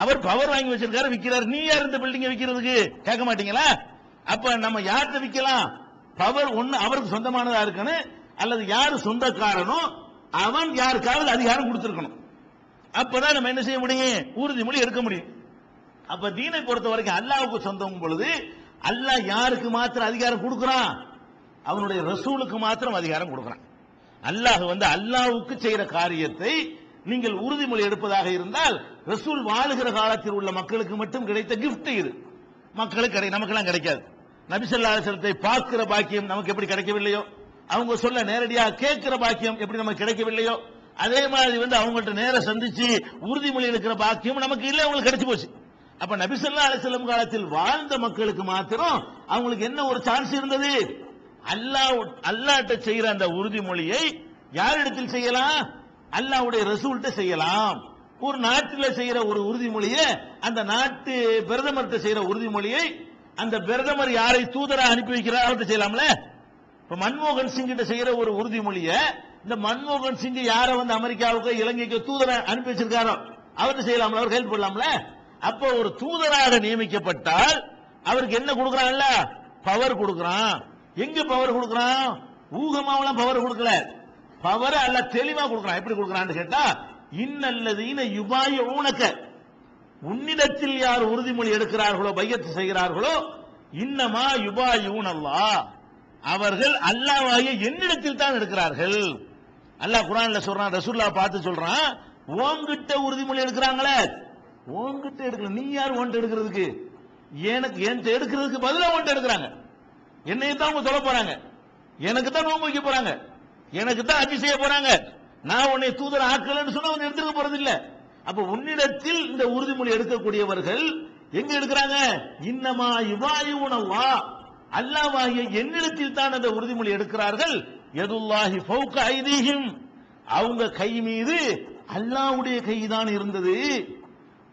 அவர் power வாங்கி வச்சிருக்காரு, விக்கிறார். நீ யார் இந்த பில்டிங் விக்கிறதுக்கு? கேட்க மாட்டீங்களா? அப்ப நம்ம யார்கிட்ட விக்கலாம்? பவர் ஒண்ணு அவருக்கு சொந்தமானதா இருக்கணும், அல்லது யாரு சொந்தக்காரனோ அவன் யாருக்காவது அதிகாரம் கொடுத்திருக்கணும். அப்பதான் நம்ம என்ன செய்ய முடியும்? உறுதிமொழி எடுக்க முடியும். அப்ப தீனை பொறுத்த வரைக்கும் அல்லாஹ்வுக்கு சொந்தம் பொழுது அல்லாஹ் யாருக்கு மாத்திரம் அதிகாரம் கொடுக்கிறான்? அவனுடைய ரசூலுக்கு மாத்திரம் அதிகாரம் கொடுக்கிறான். அல்லாஹ் அல்லாஹ்வுக்கு செய்யற காரியத்தை நீங்கள் உறுதிமொழி எடுப்பதாக இருந்தால் ரசூல் வாழுகிற காலத்தில் உள்ள மக்களுக்கு மட்டும் கிடைத்த கிஃப்ட் இது. மக்களுக்கு நமக்கெல்லாம் கிடைக்காது. நபி ஸல்லல்லாஹு அலைஹி வஸல்லத்தை பார்க்கிற பாக்கியம் நமக்கு எப்படி கிடைக்கவில்லையோ, அவங்க சொல்ல நேரடியாக கேட்கிற பாக்கியம் எப்படி நமக்கு கிடைக்கவில்லையோ, அதே மாதிரி அவங்கள்ட்ட நேர சந்திச்சு உறுதிமொழி எடுக்கிற பாக்கியம் நமக்கு இல்லை, அவங்களுக்கு கிடைச்சு போச்சு. அப்ப நபி ஸல்லல்லாஹு அலைஹி வஸல்லம் காலத்தில் வாழ்ந்த மக்களுக்கு மாத்திரம் அவங்களுக்கு என்ன ஒரு சான்ஸ் இருந்தது? அல்லாஹ்ட்ட செய்யற அந்த உறுதிமொழியை யாரிடத்தில் செய்யலாம்? அல்லாஹ்வுடைய ரசூல்கிட்ட செய்யலாம். ஒரு நாட்டில் செய்யற ஒரு உறுதிமொழியை அந்த நாட்டு பிரதமர்கிட்ட செய்யற உறுதிமொழியை அந்த பிரதமர் யாரை தூதராக அனுப்பி வைக்கிறார் அவர்கிட்ட செய்யலாம்ல. இப்ப மன்மோகன் சிங் கிட்ட செய்யற ஒரு உறுதிமொழியை இந்த மன்மோகன் சிங் யாரை அமெரிக்காவுக்கு இலங்கைக்கு தூதரை அனுப்பி வச்சிருக்காரோ அவர்கிட்ட செய்யலாம்ல, அவர் ஹெல்ப் பண்ணலாம்ல. அப்போ ஒரு தூதராக நியமிக்கப்பட்டால் அவருக்கு என்ன கொடுக்கறான்ல? பவர் கொடுக்கறான். எங்க பவர் கொடுக்கறான்? ஊகமாவெல்லாம் பவர் கொடுக்கல, பவர் அல்ல தெளிவா கொடுக்கறான். எப்படி கொடுக்கறான்னு கேட்டா, இன்னல்லதீன யுபாயிஊனக, உன்னிடத்தில் யார் உறுதிமொழி எடுக்கிறார்களோ பையத்து செய்கிறார்களோ, இன்னமா யுபாயிஊனல்லாஹ், அவர்கள் அல்லாஹ்வாகிய என்னிடத்தில் தான் எடுக்கிறார்கள். அல்லாஹ் குர்ஆன்ல சொல்றான், ரசூலுல்லாஹ் பார்த்து சொல்றான், உன்கிட்ட உறுதிமொழி எடுக்கிறாங்களே, உன்கிட்ட எடுக்கல. நீ யார் உன்கிட்ட எடுக்கிறதுக்கு? எனக்கு என்கிட்ட எடுக்கிறதுக்கு பதிலா உன்கிட்ட எடுக்கிறாங்க. என்னைய தான் அவங்க சொல்ல போறாங்க, எனக்கு தான் நோன்பு வைக்க போறாங்க, எனக்கு தான் ஹஜ் செய்ய போறாங்க. நான் உன்னை தூதர் ஆக்கலன்னு சொன்னா உன்னை எடுத்துக்க போறது இல்ல. அப்ப உன்னிடத்தில் இந்த உறுதிமொழி எடுக்கக்கூடியவர்கள் எங்க எடுக்கிறாங்க? இன்னமா யுபாயிஊனல்லாஹ், அல்லாஹ்வாகிய என்னிடத்தில் தான் அந்த உறுதிமொழி எடுக்கிறார்கள். யதுல்லாஹி ஃபௌக ஐதீஹிம், அவங்க கை மீது அல்லாஹ்வுடைய கை தான் இருந்தது.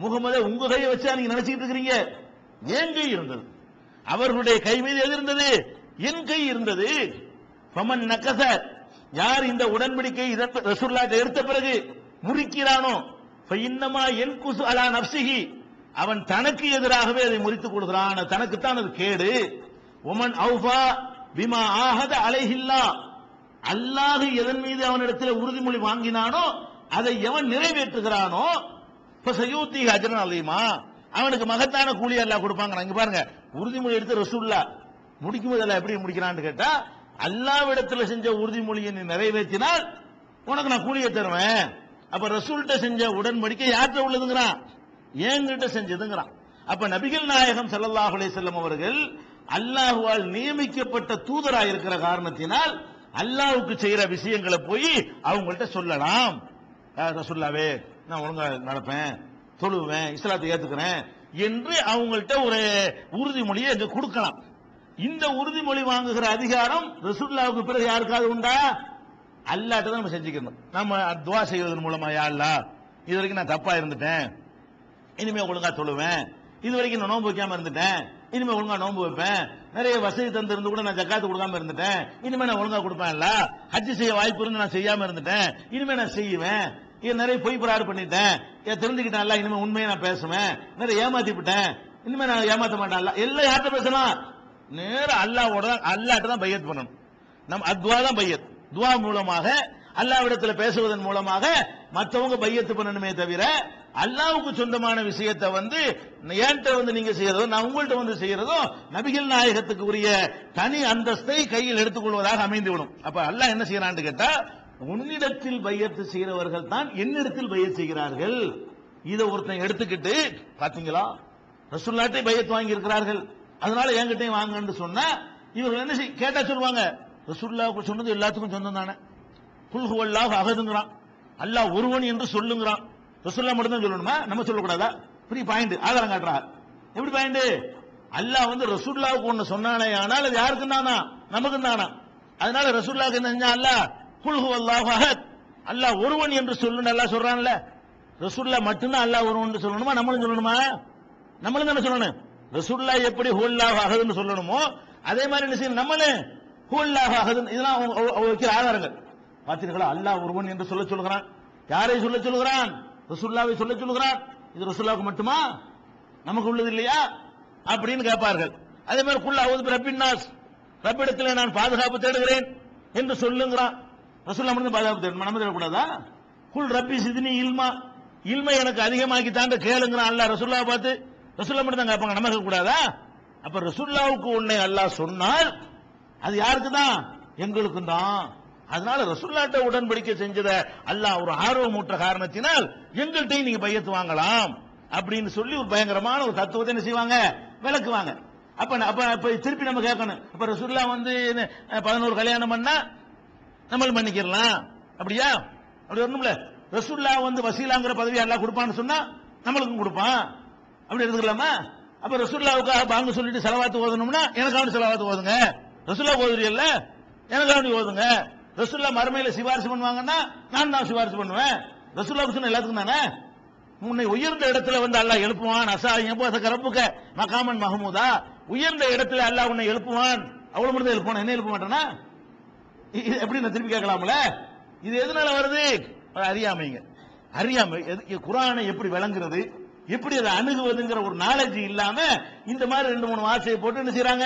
முகமது உங்க கையை வச்சா நீங்க நினைச்சிட்டு இருக்கீங்க, என் கை இருந்தது. அவர்களுடைய கை மீது எது இருந்தது? என் கை இருந்தது. ஃபமன் நகஸ, யார் இந்த உடன்படிக்கை ரசூலுல்லாஹ் எடுத்த பிறகு முறிக்கிறானோ, ஃபஇன்னமா யன்குசு அலா நஃப்ஸிஹி, அவன் தனக்கு எதிராகவே அதை முறித்துக் கொள்கிறான், தனக்குத்தான் அது கேடு. ஒமன் அவுஃபா பிமா ஆஹத அலைஹில்லாஹ், அல்லாஹ் எதன் மீது அவனிடத்தில் உறுதிமொழி வாங்கினானோ அதை எவன் நிறைவேற்றுகிறானோ, ஃபஸயூத்திஹி அஜ்ரன் அலீமா, அவனுக்கு மகத்தான கூலி அல்லாஹ் கொடுப்பாங்க. இங்க பாருங்க, உறுதிமொழி எடுத்து ரசூலுல்லாஹ் முடிக்கும் போது எப்படி முடிக்கிறான்னு கேட்டா, அல்லாஹ்விடத்தில் செஞ்ச உறுதிமொழியை நீ நிறைவேற்றினால் உனக்கு நான் கூலியை தருவேன். அப்ப ரசூல்கிட்ட செஞ்ச உடன்படிக்கை யார்கிட்ட உள்ளதுங்கிறான்? என்கிட்ட செஞ்சதுங்கிறான். அப்ப நபிகள் நாயகம் ஸல்லல்லாஹு அலைஹி வஸல்லம் அவர்கள் அல்லாஹ்வால் நியமிக்கப்பட்ட தூதராக இருக்கிற காரணத்தினால் அல்லாஹ்வுக்கு செய்யற விஷயங்களை போய் அவங்கள்ட்ட சொல்லலாம். ரசூலுல்லாவே நான் ஒழுங்கா நடப்பேன், தொழுவேன், இஸ்லாத்தை ஏத்துக்கிறேன் என்று அவங்கள்ட்ட ஒரு உறுதிமொழியை இங்க கொடுக்கலாம். இந்த உறுதிமொழி வாங்குகிற அதிகாரம் ரசூலுல்லாஹ்வுக்கு பிறகு யாருக்காவது உண்டா? அல்லாஹ்ட்ட தான் நம்ம செஞ்சுக்கணும். நம்ம துஆ செய்வதன் மூலமா, யா அல்லாஹ் இது வரைக்கும் நான் தப்பா இருந்துட்டேன், இனிமே ஒழுங்கா தொழுவேன், இது வரைக்கும் நான் நோன்பு வைக்காம இருந்துட்டேன், இனிமே ஒழுங்கா நோன்பு வைப்பேன், நிறைய வசதி தந்து இருந்து கூட நான் ஜக்காத்து கொடுக்காம இருந்துட்டேன், இனிமே நான் ஒழுங்கா கொடுப்பேன், இல்ல ஹஜ் செய்ய வாய்ப்பு இருந்து நான் செய்யாம இருந்துட்டேன், இனிமே நான் செய்வேன், நிறைய பொய் பிராடு பண்ணிட்டேன், தெரிஞ்சுக்கிட்டேன், இனிமே உண்மையை நான் பேசுவேன், நிறைய ஏமாத்தி விட்டேன், இனிமே நான் ஏமாத்த மாட்டேன். எல்லாம் யார்கிட்ட பேசலாம்? நேரம் அல்லாஹ்ட்ட தான் பையத் பண்ணணும். நம்ம அத்வா தான் பையத். துவா மூலமாக அல்லாஹ்விடத்தில் பேசுவதன் மூலமாக மற்றவங்க பையத்து பண்ணணுமே தவிர அல்லாஹ்வுக்கு சொந்தமான விஷயத்தை என்கிட்ட நீங்க செய்யறதோ நான் உங்கள்கிட்ட செய்யறதோ நபிகள் நாயகத்துக்கு உரிய தனி அந்தஸ்தை கையில் எடுத்துக்கொள்வதாக அமைந்துவிடும். அப்ப அல்லாஹ் என்ன செய்யறான்னு கேட்டா, உன்னிடத்தில் பையத்து செய்கிறவர்கள் தான் என்னிடத்தில் பையத் செய்கிறார்கள். இதை ஒருத்தன் எடுத்துக்கிட்டு பாத்தீங்களா ரசூலுல்லாஹ்ட்ட பையத் வாங்கி இருக்கிறார்கள், அதனால என்கிட்டயும் வாங்கன்னு சொன்னா இவர்கள் என்ன கேட்டா சொல்லுவாங்க, ரசூலுல்லாஹ்வுக்கு சொன்னது எல்லாத்துக்கும் சொந்தம் தானே, குல் ஹுவல்லாஹு அஹதுங்கறான், அல்லாஹ் ஒருவன் என்று சொல்லுங்கறான், ரசூலுல்லாஹ் மட்டும் தான் சொல்லணுமா, நம்ம சொல்லக்கூடாதா? ஃப்ரீ பாயிண்ட் ஆதாரம் காட்டுறார். எப்படி பாயிண்ட்? அல்லாஹ் ரசூலுல்லாஹ்வுக்கு ஒன்னு சொன்னானே, ஆனால் அது யாருக்கு தானா? நமக்கு தானா? அதனால ரசூலுல்லாஹ்க்கு என்ன செஞ்சா, அல்லாஹ் குல் ஹுவல்லாஹு அஹத், அல்லாஹ் ஒருவன் என்று சொல்லுன்னு அல்லாஹ் சொல்றான்ல. ரசூலுல்லாஹ் மட்டும்தான் அல்லாஹ் ஒருவன் சொல்லணுமா, நம்மளும் சொல்லணுமா? நம்மளும் தானே சொல்லணும். ரசூலுல்லாஹ் எப்படி ஹுவல்லாஹு அஹத்னு சொல்லணுமோ அதே மாதிரி என்ன செய்யணும், நம்மளே ஹுவல்லாஹு அஹத். இதெல்லாம் வைக்கிற ஆதாரங்கள் பாத்தீங்களா? அல்லாஹ் ஒருவன் என்று சொல்ல சொல்கிறான். யாரை சொல்ல சொல்கிறான்? ரசூலுல்லாஹ்வை சொல்ல சொல்கிறான். இது ரசூலுல்லாஹ்வுக்கு மட்டுமா, நமக்கு உள்ளது இல்லையா அப்படின்னு கேட்பார்கள். அதே மாதிரி குல் அஊது ரப்பின்னாஸ், ரப்பிடத்தில் நான் பாதுகாப்பு தேடுகிறேன் என்று சொல்லுங்கிறான். ரசூலுல்லாஹ் மட்டும் பாதுகாப்பு தேடணும், நம்ம தேடக்கூடாதா? குல் ரப்பி சித்னி இல்மா, இல்மை எனக்கு அதிகமாக்கி தாண்ட கேளுங்கிறான் அல்லாஹ் ரசூலுல்லாஹ் பார்த்து. ரசூலுல்லாஹ் மட்டும் தான் கேட்பாங்க, நமக்கு கூடாதா? அப்ப ரசூலுல்லாஹ்வுக்கு உன்னை அல்லாஹ் சொன்னால் அது யாருக்கு தான்? எங்களுக்கு தான். அதனால ரசூலுல்லாஹ்ட்ட உடன்படிக்கை செஞ்சத அல்லாஹ் ஒரு ஆர்வமூற்ற காரணத்தினால் எங்கள்கிட்ட நீங்க பையத்து வாங்கலாம் அப்படின்னு சொல்லி ஒரு பயங்கரமான ஒரு தத்துவத்தை என்ன செய்வாங்க, விளக்குவாங்க. அப்ப திருப்பி நம்ம கேட்கணும், அப்ப ரசூலுல்லாஹ் 11 கல்யாணம் பண்ணா நம்மளும் பண்ணிக்கலாம், அப்படியா? அப்படி வரணும்ல. ரசூலுல்லாஹ் வசீலாங்கிற பதவி அல்லாஹ் கொடுப்பான்னு சொன்னா நம்மளுக்கும் கொடுப்பான், அப்படி எடுத்துக்கலாமா? அப்ப ரசூலுல்லாஹ்வுக்காக பாங்க சொல்லிட்டு ஸலவாத் ஓதணும்னா எனக்காக ஸலவாத் ஓதுங்க. ரசூலுல்லாஹ் ஓதுறீல்ல, எனக்காக ஓதுங்க. ரசூலுல்லாஹ் மறுமையில சிபாரிசு பண்ணுவாங்கன்னா நான் தான் சிபாரிசு பண்ணுவேன். ரசூலுல்லாஹ் சொன்ன எல்லாத்துக்கும் தானே. உன்னை உயர்ந்த இடத்துல அல்லாஹ் எழுப்புவான். அஸா யபஸக ரப்புக மகாமன் மஹமூதா, உயர்ந்த இடத்துல அல்லாஹ் உன்னை எழுப்புவான். அவ்வளவு மட்டும் எழுப்புவான், என்ன எழுப்ப மாட்டானா? எப்படி நான் திருப்பி கேட்கலாம்ல? இது எதனால வருது? அறியாமைங்க. அறியாமை. குர்ஆனை எப்படி விளங்குறது, எப்படி அதை அணுகுவதுங்கிற ஒரு நாலேஜ் இல்லாம இந்த மாதிரி 2-3 வார்த்தையை போட்டு என்ன செய்யறாங்க,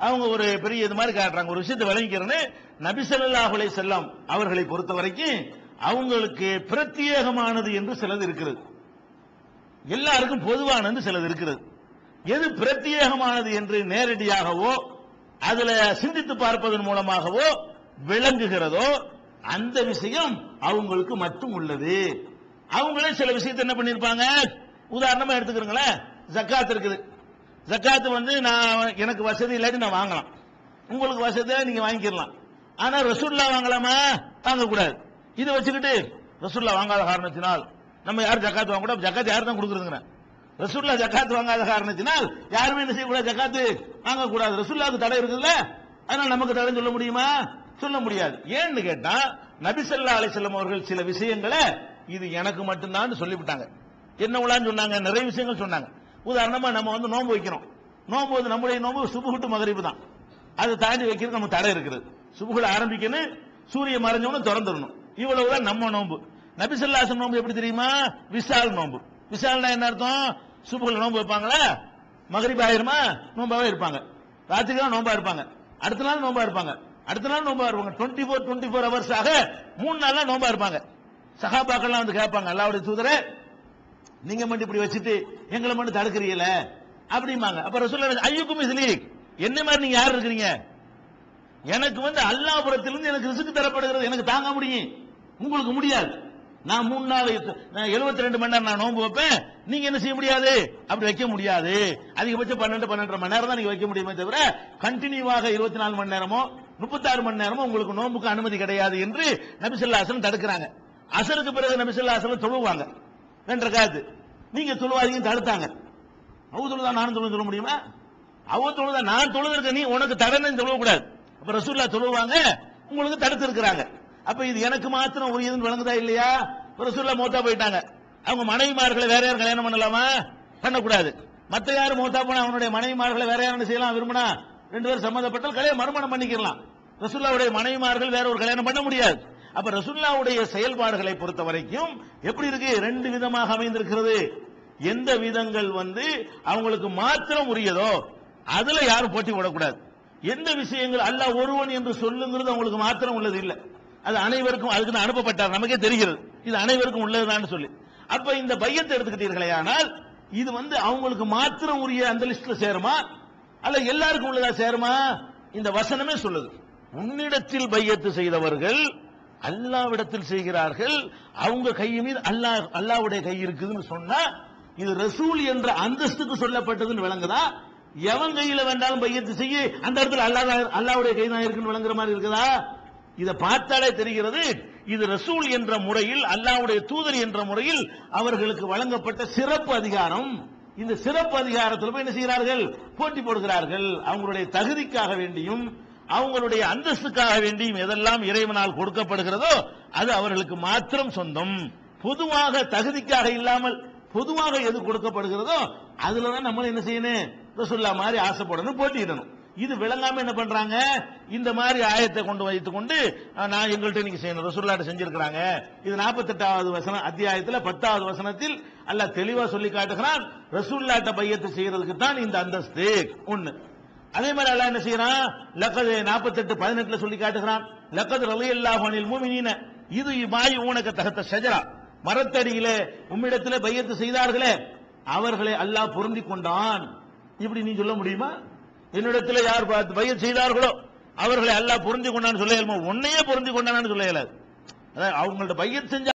அவங்க ஒரு பெரிய இது மாதிரி காட்டுறாங்க. ஒரு விஷயத்தை விளங்கிக்கிறேன்னு நபி ஸல்லல்லாஹு அலைஹி வஸல்லம் அவர்களை பொறுத்த வரைக்கும் அவங்களுக்கு பிரத்யேகமானது என்று சிலது இருக்கிறது, எல்லாருக்கும் பொதுவானது சிலது இருக்கிறது. எது பிரத்யேகமானது என்று நேரடியாகவோ அதுல சிந்தித்து பார்ப்பதன் மூலமாகவோ விளங்குகிறதோ அந்த விஷயம் அவங்களுக்கு மட்டும் உள்ளது. அவங்களே சில விஷயத்தை என்ன பண்ணிருப்பாங்க, உதாரணமா எடுத்துக்கிறீங்களேன், ஜக்காத் இருக்குது. ஜக்காத் நான் எனக்கு வசதி இல்லாட்டி நான் வாங்கலாம், உங்களுக்கு வசதியா நீங்க வாங்கிக்கலாம். ஆனா ரசூலுல்லாஹ் வாங்கலாமா? வாங்கக்கூடாது. இதை வச்சுக்கிட்டு ரசூலுல்லாஹ் வாங்காத காரணத்தினால் நம்ம யாரும் ஜக்காத் வாங்க கூடாது. ஜக்காத் யார் தான் கொடுக்குறதுங்க? ரசூலுல்லாஹ் ஜக்காத் வாங்காத காரணத்தினால் யாருமே என்ன செய்யக்கூடாது, ஜக்காத்து வாங்கக்கூடாது. ரசூலுல்லாஹ்வுக்கு தடை இருக்குல்ல, அதனால நமக்கு தடை சொல்ல முடியுமா? சொல்ல முடியாது. ஏன்னு கேட்டா நபி ஸல்லல்லாஹு அலைஹி வஸல்லம் அவர்கள் சில விஷயங்களை இது எனக்கு மட்டும்தான் சொல்லிவிட்டாங்க. என்ன உலான்னு சொன்னாங்க, நிறைய விஷயங்கள் சொன்னாங்க. உதாரணமா நம்ம நோன்பு வைக்கிறோம். நோன்பு நம்முடைய நோன்பு சுபஹ் டு மக்ரிப் தான். அதை தாண்டி வைக்கிறது நம்ம தடை இருக்குது. சுபஹ்ல ஆரம்பிக்கணும், சூரிய மறைஞ்சவன திறந்துடணும், இவ்வளவுதான் நம்ம நோன்பு. நபி ஸல்லல்லாஹு அலைஹி வஸல்லம் நோன்பு எப்படி தெரியுமா? விசால் நோன்பு. விசால்னா என்ன அர்த்தம்? சுபஹ்ல நோன்பு வைப்பாங்களா, மக்ரிப் ஆயிருமா நோம்பாவே இருப்பாங்க, ராத்திரி தான் நோம்பா இருப்பாங்க, அடுத்த நாள் நோம்பா இருப்பாங்க, அடுத்த நாள் நோம்பா இருப்பாங்க. 24 ஹவர்ஸ் ஆக 3 நாளா நோம்பா இருப்பாங்க. சஹாபாக்கள்லாம் கேட்பாங்க, அல்லாஹ்வுடைய தூதரே நீங்க மட்டும் இப்படி வச்சுட்டு எங்களை மட்டும் தடுக்கிறீங்கள அப்படிம்பாங்க. அப்ப ரசூலுல்லாஹ் ஐயுக்கும் இஸ்லீக், என்ன மாதிரி நீங்க யார் இருக்கிறீங்க? எனக்கு அல்லாஹ் புறத்திலிருந்து எனக்கு ரிஸ்க் தரப்படுகிறது, எனக்கு தாங்க முடியும், உங்களுக்கு முடியாது. நான் 3 நாள் 72 மணி நேரம் நான் நோன்பு வைப்பேன், நீங்க என்ன செய்ய முடியாது, அப்படி வைக்க முடியாது. அதிகபட்சம் 12-12.5 மணி நேரம் தான் நீங்க வைக்க முடியுமே தவிர கண்டினியூவாக 24 மணி நேரமோ 36 மணி நேரமோ உங்களுக்கு நோன்புக்கு அனுமதி கிடையாது என்று நபி ஸல்லல்லாஹு அலைஹி வஸல்லம் தடுக்கிறாங்க. அசருக்கு பிறகு நபி ஸல்லல்லாஹு அலைஹி வஸல்லம் தொழுவாங்க 2 ரக்காத், நீங்க தொழுவாதீங்க தடுத்தாங்க. அவ தொழுதா நானும் சொல்ல முடியுமா? அவ தொழுதா நான் தொழுதுருக்க, நீ உனக்கு தடனை தொழக்கூடாது. அப்ப ரசூலுல்லாஹ் தொழுவாங்க, உங்களுக்கு தடுத்து இருக்கிறாங்க. அப்ப இது எனக்கு மாத்திரம் உரியதுன்னு விளங்குதா இல்லையா? ரசூலுல்லாஹ் மௌத்தா போயிட்டாங்க, அவங்க மனைவிமார்களை வேற யாரும் கல்யாணம் பண்ணலாமா? பண்ணக்கூடாது. மத்த யாரும் மௌத்தா போனா அவனுடைய மனைவிமார்களை வேற யாரும் செய்யலாம், விரும்பினா 2 பேரும் சம்மந்தப்பட்டால் கல்யாணம் மறுமணம் பண்ணிக்கலாம். ரசூலுல்லாஹ்வுடைய மனைவிமார்கள் வேற ஒரு கல்யாணம் பண்ண முடியாது. அப்ப ரசூலுல்லாஹ்வுடைய செயல்பாடுகளை பொறுத்த வரைக்கும் எப்படி இருக்கு, 2 விதமாக அமைந்திருக்கிறது. எந்த விதங்கள் அவங்களுக்கு மாத்திரம் உரியதோ அதுல யாரும் போட்டி போடக்கூடாது. எந்த விஷயங்கள் அல்லாஹ் ஒருவன் என்று சொல்லுங்கிறது அவங்களுக்கு மாத்திரம் உள்ளது இல்ல, அது அனைவருக்கும் அதுக்கு அனுப்பப்பட்டார், நமக்கே தெரிகிறது இது அனைவருக்கும் உள்ளதுதான் சொல்லி. அப்ப இந்த பையத்தை எடுத்துக்கிட்டீர்களே, ஆனால் இது அவங்களுக்கு மாத்திரம் உரிய அந்த லிஸ்ட்ல சேருமா அல்ல எல்லாருக்கும் உள்ளதா சேருமா? இந்த வசனமே சொல்லுது, உன்னிடத்தில் பையத்து செய்தவர்கள் அல்லாஹ்விடத்தில் செய்கிறார்கள், அவங்க கை மீது அல்லாஹ்வுடைய கை இருக்குதுன்னு சொன்னா இது ரசூல் என்ற அந்தஸ்துக்கு சொல்லப்பட்டதுன்னு விளங்குதா? எவன் கையில வேண்டாலும் பையத்து செய்ய, அந்த இடத்துல அல்லாஹ்வுடைய கை தான் இருக்குன்னு விளங்குற மாதிரி இருக்குதா? இதை பார்த்தாலே தெரிகிறது இது ரசூல் என்ற முறையில், அல்லாஹ்வுடைய தூதர் என்ற முறையில் அவர்களுக்கு வழங்கப்பட்ட சிறப்பு அதிகாரம். இந்த சிறப்பு அதிகாரத்தில் போய் என்ன செய்கிறார்கள், போட்டி போடுகிறார்கள். அவங்களுடைய தகுதிக்காக வேண்டியும் அவங்களுடைய அந்தஸ்துக்காக வேண்டியும் எதெல்லாம் இறைவனால் கொடுக்கப்படுகிறதோ அது அவர்களுக்கு மாத்திரம் சொந்தம். பொதுவாக தகுதிக்காக இல்லாமல் பொதுவாக எது கொடுக்கப்படுகிறதோ அதுலதான் நம்ம என்ன செய்யணும், ரசூலுல்லாஹ் மாதிரி ஆசைப்படணும், போட்டியிடணும். இது விளங்காம என்ன பண்றாங்க, இந்த மாதிரி ஆயத்தை கொண்டு வைத்துக் கொண்டு நான் எங்கள்கிட்ட நீங்க செய்யணும், ரசூலுல்லாஹ் செஞ்சிருக்கிறாங்க. இது 48வது வசனம் அத்தியாயத்தில் 10வது வசனத்தில் அல்லாஹ் தெளிவா சொல்லி காட்டுகிறான், ரசூலுல்லாஹ்ட்ட பையத்து செய்யறதுக்கு தான் இந்த அந்தஸ்து ஒண்ணு. அதே மாதிரி அல்லாஹ் என்ன செய்யறான், லக்கத் 48:18 சொல்லி காட்டுகிறான், லக்கத் ரலியல்லாஹு அனில் முஃமினீன இது யுபாயிஊனக தஹத ஷஜரா, மரத்தடியிலே உம்மிடத்திலே பையத்து செய்தார்களே அவர்களை அல்லாஹ் பொருந்திக் கொண்டான். இப்படி நீ சொல்ல முடியுமா? என்னிடத்தில் யார் பையத் செய்தார்களோ அவர்களை அல்லாஹ் பொருந்திக் கொண்டான்னு சொல்ல இயலுமா? உன்னையே பொருந்திக் கொண்டான்னு சொல்ல இயலாது. அவங்கள்ட்ட பையத் செஞ்ச